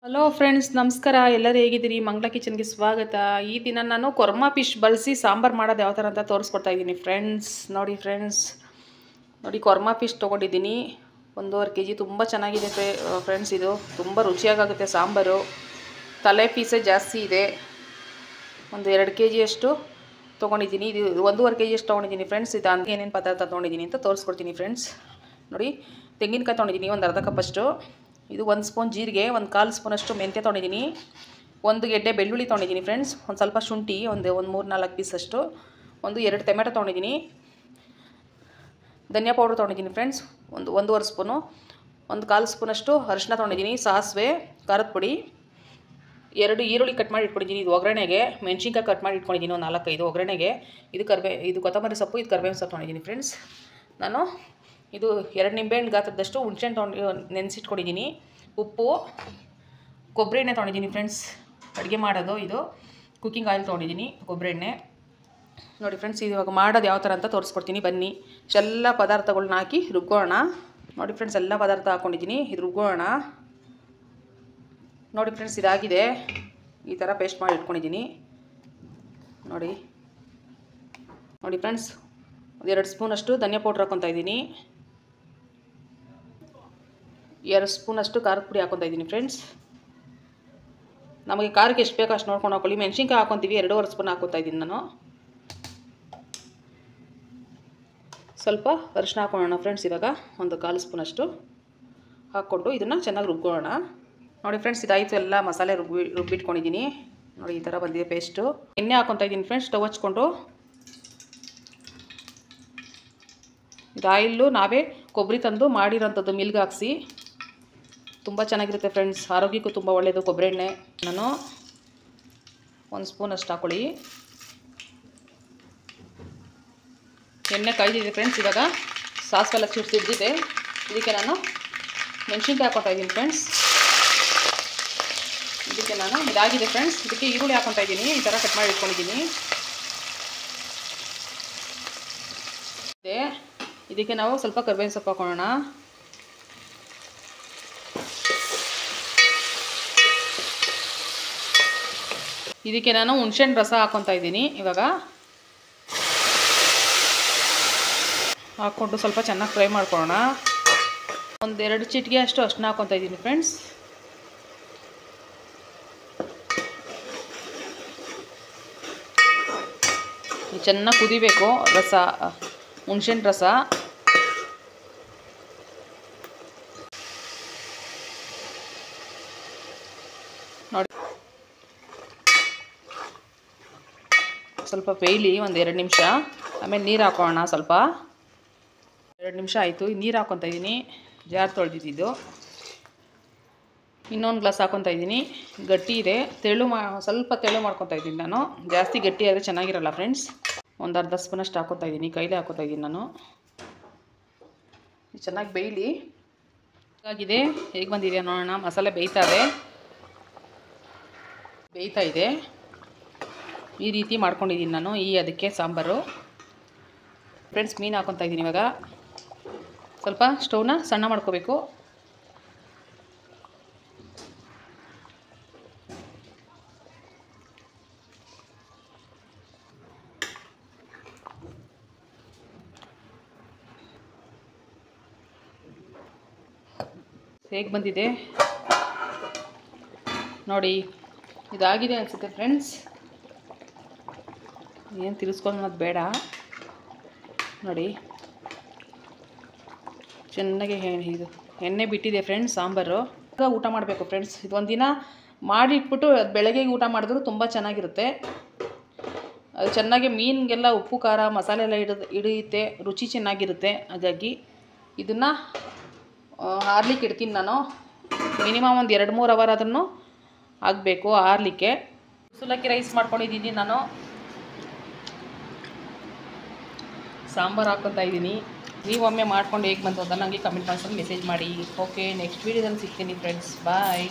Hello friends, ನಮಸ್ಕಾರ. ಎಲ್ಲರೂ ಹೇಗಿದ್ದೀರಿ? ಮಂಗಳ ಕಿಚನ್ಗೆ ಸ್ವಾಗತ. ಈ ದಿನ ನಾನು ಕೊರ್ಮಾ ಫಿಶ್ ಬಳಸಿ ಸಾಂಬಾರು ಮಾಡೋದು ಯಾವ ಥರ ಅಂತ ತೋರಿಸ್ಕೊಡ್ತಾ ಇದ್ದೀನಿ ಫ್ರೆಂಡ್ಸ್. ನೋಡಿ ಕೊರ್ಮಾ ಫಿಶ್ ತೊಗೊಂಡಿದ್ದೀನಿ. 1.5 kg. ತುಂಬ ಚೆನ್ನಾಗಿದೆ ಫ್ರೆಂಡ್ಸ್. ಇದು ತುಂಬ ರುಚಿಯಾಗುತ್ತೆ ಸಾಂಬಾರು. ತಲೆ ಪೀಸೇ ಜಾಸ್ತಿ ಇದೆ. ಒಂದು 2 kg ಅಷ್ಟು ತೊಗೊಂಡಿದ್ದೀನಿ. ಇದು 1.5 kg ಅಷ್ಟು ತೊಗೊಂಡಿದ್ದೀನಿ ಫ್ರೆಂಡ್ಸ್. ಇದು ಅಂತ ಏನೇನು ಪದಾರ್ಥ ತೊಗೊಂಡಿದ್ದೀನಿ ಅಂತ ತೋರಿಸ್ಕೊಡ್ತೀನಿ ಫ್ರೆಂಡ್ಸ್. ನೋಡಿ, ತೆಂಗಿನಕಾಯಿ ತೊಗೊಂಡಿದ್ದೀನಿ ಒಂದು ಅರ್ಧ ಕಪ್ ಅಷ್ಟು. ಇದು 1 ಸ್ಪೂನ್ ಜೀರಿಗೆ, 1/4 ಸ್ಪೂನಷ್ಟು ಮೆಂತ್ಯ ತೊಗೊಂಡಿದ್ದೀನಿ. 1 ಗೆಡ್ಡೆ ಬೆಳ್ಳುಳ್ಳಿ ತೊಗೊಂಡಿದ್ದೀನಿ ಫ್ರೆಂಡ್ಸ್. ಒಂದು ಸ್ವಲ್ಪ ಶುಂಠಿ, ಒಂದು 3-4 ಪೀಸಷ್ಟು. 2 ಟೊಮೆಟೊ ತೊಗೊಂಡಿದ್ದೀನಿ. ಧನಿಯಾ ಪೌಡ್ರ್ ತೊಗೊಂಡಿದ್ದೀನಿ ಫ್ರೆಂಡ್ಸ್, 1.5 ಸ್ಪೂನು. 1/4 ಸ್ಪೂನಷ್ಟು ಅರಿಶಿನ ತೊಗೊಂಡಿದ್ದೀನಿ. ಸಾಸಿವೆ, ಖಾರದ ಪುಡಿ, 2 ಈರುಳ್ಳಿ ಕಟ್ ಮಾಡಿ ಇಟ್ಕೊಂಡಿದ್ದೀನಿ ಇದು ಒಗ್ಗರಣೆಗೆ. ಮೆಣಸಿನ್ಕಾಯಿ ಕಟ್ ಮಾಡಿ ಇಟ್ಕೊಂಡಿದ್ದೀನಿ ಒಂದು 4-5 ಒಗ್ಗರಣೆಗೆ. ಇದು ಕೊತ್ತಂಬರಿ ಸೊಪ್ಪು, ಇದು ಕರಿಬೇವಿನ ಸೊಪ್ಪು ತೊಗೊಂಡಿದ್ದೀನಿ ಫ್ರೆಂಡ್ಸ್. ನಾನು ಇದು 2 ನಿಂಬೆಹಣ್ಣು ಗಾತ್ರದಷ್ಟು ಹುಣಸೆಹಣ್ಣು ತೊಗೊಂಡು ನೆನೆಸಿಟ್ಕೊಂಡಿದ್ದೀನಿ. ಉಪ್ಪು, ಕೊಬ್ಬರಿ ಎಣ್ಣೆ ತೊಗೊಂಡಿದ್ದೀನಿ ಫ್ರೆಂಡ್ಸ್. ಅಡುಗೆ ಮಾಡೋದು ಇದು ಕುಕ್ಕಿಂಗ್ ಆಯಿಲ್ ತೊಗೊಂಡಿದ್ದೀನಿ, ಕೊಬ್ಬರಿ ಎಣ್ಣೆ. ನೋಡಿ ಫ್ರೆಂಡ್ಸ್, ಇವಾಗ ಮಾಡೋದು ಯಾವ ಥರ ಅಂತ ತೋರಿಸ್ಕೊಡ್ತೀನಿ ಬನ್ನಿ. ಎಲ್ಲ ಪದಾರ್ಥಗಳನ್ನ ಹಾಕಿ ರುಬ್ಬೋಣ. ನೋಡಿ ಫ್ರೆಂಡ್ಸ್, ಎಲ್ಲ ಪದಾರ್ಥ ಹಾಕ್ಕೊಂಡಿದ್ದೀನಿ. ಇದು ರುಬ್ಬೋಣ. ನೋಡಿ ಫ್ರೆಂಡ್ಸ್, ಇದಾಗಿದೆ. ಈ ಥರ ಪೇಸ್ಟ್ ಮಾಡಿ ಇಟ್ಕೊಂಡಿದ್ದೀನಿ. ನೋಡಿ ಫ್ರೆಂಡ್ಸ್, 2 ಸ್ಪೂನಷ್ಟು ಧನಿಯಾ ಪೌಡ್ರ್ ಹಾಕ್ಕೊತಾ ಇದ್ದೀನಿ. 2 ಸ್ಪೂನಷ್ಟು ಖಾರದ ಪುಡಿ ಹಾಕ್ಕೊತಾ ಇದ್ದೀನಿ ಫ್ರೆಂಡ್ಸ್. ನಮಗೆ ಖಾರಕ್ಕೆ ಎಷ್ಟು ಬೇಕೋ ಅಷ್ಟು ನೋಡ್ಕೊಂಡು ಹಾಕೊಳ್ಳಿ. ಮೆಣಸಿನ್ಕಾಯಿ ಹಾಕ್ಕೊತೀವಿ, 2.5 ಸ್ಪೂನ್ ಹಾಕ್ಕೊತಾ ಇದ್ದೀನಿ ನಾನು. ಸ್ವಲ್ಪ ಅರಿಶಿನ ಹಾಕ್ಕೊಳ್ಳೋಣ ಫ್ರೆಂಡ್ಸ್. ಇವಾಗ 1/4 ಸ್ಪೂನಷ್ಟು ಹಾಕ್ಕೊಂಡು ಇದನ್ನು ಚೆನ್ನಾಗಿ ರುಬ್ಕೊಳ್ಳೋಣ. ನೋಡಿ ಫ್ರೆಂಡ್ಸ್, ಇದಾಯಿತು. ಎಲ್ಲ ಮಸಾಲೆ ರುಬ್ಬಿಟ್ಕೊಂಡಿದ್ದೀನಿ. ನೋಡಿ, ಈ ಥರ ಬಂದಿದೆ ಪೇಸ್ಟು. ಎಣ್ಣೆ ಹಾಕ್ಕೊತಾ ಇದ್ದೀನಿ ಫ್ರೆಂಡ್ಸ್, ಸ್ಟವ್ ಹಚ್ಕೊಂಡು. ಇದು ಆಯಿಲ್ಲು ನಾವೇ ಕೊಬ್ಬರಿ ತಂದು ಮಾಡಿರೋಂಥದ್ದು ಮಿಲ್ಗೆ ಹಾಕ್ಸಿ. ತುಂಬ ಚೆನ್ನಾಗಿರುತ್ತೆ ಫ್ರೆಂಡ್ಸ್. ಆರೋಗ್ಯಕ್ಕೂ ತುಂಬ ಒಳ್ಳೆಯದು ಕೊಬ್ಬರಿ ಎಣ್ಣೆ. ನಾನು 1 ಸ್ಪೂನಷ್ಟು ಹಾಕ್ಕೊಳ್ಳಿ. ಎಣ್ಣೆ ಕಾಯ್ದಿದೆ ಫ್ರೆಂಡ್ಸ್. ಇವಾಗ ಸಾಸಿವೆಲ್ಲ ಸಿಡ್ದಿದೆ. ಇದಕ್ಕೆ ನಾನು ಮೆಣಸಿನ್ಕಾಯಿ ಹಾಕ್ಕೊತಾ ಇದ್ದೀನಿ ಫ್ರೆಂಡ್ಸ್. ಇದಕ್ಕೆ ನಾನು ಇದಾಗಿದೆ ಫ್ರೆಂಡ್ಸ್. ಇದಕ್ಕೆ ಈರುಳ್ಳಿ ಹಾಕ್ಕೊತಾ ಇದ್ದೀನಿ. ಈ ಥರ ಕಟ್ ಮಾಡಿ ಇಟ್ಕೊಂಡಿದ್ದೀನಿ. ಇದಕ್ಕೆ ನಾವು ಸ್ವಲ್ಪ ಕರಿಬೇವಿನ ಸೊಪ್ಪು ಹಾಕೋಣ. ಇದಕ್ಕೆ ನಾನು ಹುಣಸೆಹಣ್ಣು ರಸ ಹಾಕ್ಕೊತಾ ಇದ್ದೀನಿ. ಇವಾಗ ಹಾಕ್ಕೊಂಡು ಸ್ವಲ್ಪ ಚೆನ್ನಾಗಿ ಫ್ರೈ ಮಾಡ್ಕೊಳ್ಳೋಣ. 1-2 ಚಿಟಿಕೆ ಅಷ್ಟು ಅಷ್ಟನ್ನ ಹಾಕ್ಕೊತಾ ಇದ್ದೀನಿ ಫ್ರೆಂಡ್ಸ್. ಚೆನ್ನಾಗಿ ಕುದಿಬೇಕು ರಸ, ಹುಣಸೆಹಣ್ಣು ರಸ. ನೋಡಿ, ಸ್ವಲ್ಪ ಬೇಯಲಿ 1-2 ನಿಮಿಷ. ಆಮೇಲೆ ನೀರು ಹಾಕೋಣ. ಸ್ವಲ್ಪ 2 ನಿಮಿಷ ಆಯಿತು. ನೀರು ಹಾಕ್ಕೊತಾ ಇದ್ದೀನಿ. ಜಾರ್ ತೊಳೆದಿದ್ದು. ಇನ್ನೊಂದು ಗ್ಲಾಸ್ ಹಾಕ್ಕೊತಾ ಇದ್ದೀನಿ. ಗಟ್ಟಿ ಇದೆ. ಸ್ವಲ್ಪ ತೆಳು ಮಾಡ್ಕೊತಾ ಇದ್ದೀನಿ ನಾನು. ಜಾಸ್ತಿ ಗಟ್ಟಿ ಆದರೆ ಚೆನ್ನಾಗಿರಲ್ಲ ಫ್ರೆಂಡ್ಸ್. 1/2 ಸ್ಪೂನಷ್ಟು ಹಾಕ್ಕೊತಾ ಇದ್ದೀನಿ. ಕೈಲೇ ಹಾಕ್ಕೊತಾ ಇದ್ದೀನಿ ನಾನು. ಚೆನ್ನಾಗಿ ಬೇಯಲಿ. ಆಗಿದೆ. ಹೇಗೆ ಬಂದಿದೆ ನೋಡೋಣ. ಮಸಾಲೆ ಬೇಯ್ತಾ ಇದೆ. ಈ ರೀತಿ ಮಾಡ್ಕೊಂಡಿದ್ದೀನಿ ನಾನು. ಅದಕ್ಕೆ ಸಾಂಬಾರು ಫ್ರೆಂಡ್ಸ್. ಮೀನು ಹಾಕ್ಕೊತಾ ಇದ್ದೀನಿ. ಇವಾಗ ಸ್ವಲ್ಪ ಸ್ಟವ್ನ ಸಣ್ಣ ಮಾಡ್ಕೋಬೇಕು. ಹೇಗೆ ಬಂದಿದೆ ನೋಡಿ. ಇದಾಗಿದೆ ಅನಿಸುತ್ತೆ ಫ್ರೆಂಡ್ಸ್. ಏನು ತಿರ್ಸ್ಕೊಳ್ಳೋದು ಬೇಡ. ನೋಡಿ, ಚೆನ್ನಾಗಿ ಇದು ಎಣ್ಣೆ ಬಿಟ್ಟಿದೆ ಫ್ರೆಂಡ್ಸ್ ಸಾಂಬಾರು. ಊಟ ಮಾಡಬೇಕು ಫ್ರೆಂಡ್ಸ್. ಇದೊಂದು ದಿನ ಮಾಡಿ ಇಟ್ಬಿಟ್ಟು ಬೆಳಗ್ಗೆಗೆ ಊಟ ಮಾಡಿದ್ರು ತುಂಬ ಚೆನ್ನಾಗಿರುತ್ತೆ. ಅದು ಚೆನ್ನಾಗಿ ಮೀನಿಗೆಲ್ಲ ಉಪ್ಪು ಖಾರ ಮಸಾಲೆ ಎಲ್ಲ ಹಿಡಿಯುತ್ತೆ. ರುಚಿ ಚೆನ್ನಾಗಿರುತ್ತೆ. ಹಾಗಾಗಿ ಇದನ್ನು ಆರ್ಲಿಕ್ಕೆ ಇಡ್ತೀನಿ ನಾನು. ಮಿನಿಮಮ್ ಒಂದು 2-3 ಅವರ್ ಆದ್ರೂ ಆಗಬೇಕು ಆರ್ಲಿಕ್ಕೆ. ಸುಲಕ್ಕಿ ರೈಸ್ ಮಾಡ್ಕೊಂಡಿದ್ದೀನಿ ನಾನು. ಸಾಂಬಾರು ಹಾಕ್ಕೊತಾ ಇದ್ದೀನಿ. ನೀವು ಒಮ್ಮೆ ಮಾಡ್ಕೊಂಡು ಹೇಗೆ ಬಂತು ಅಂತ ನನಗೆ ಕಮೆಂಟ್ ಬಾಕ್ಸಲ್ಲಿ ಮೆಸೇಜ್ ಮಾಡಿ. ಓಕೆ, ನೆಕ್ಸ್ಟ್ ವೀಡಿಯೋದಲ್ಲಿ ಸಿಗ್ತೀನಿ ಫ್ರೆಂಡ್ಸ್. ಬಾಯ್.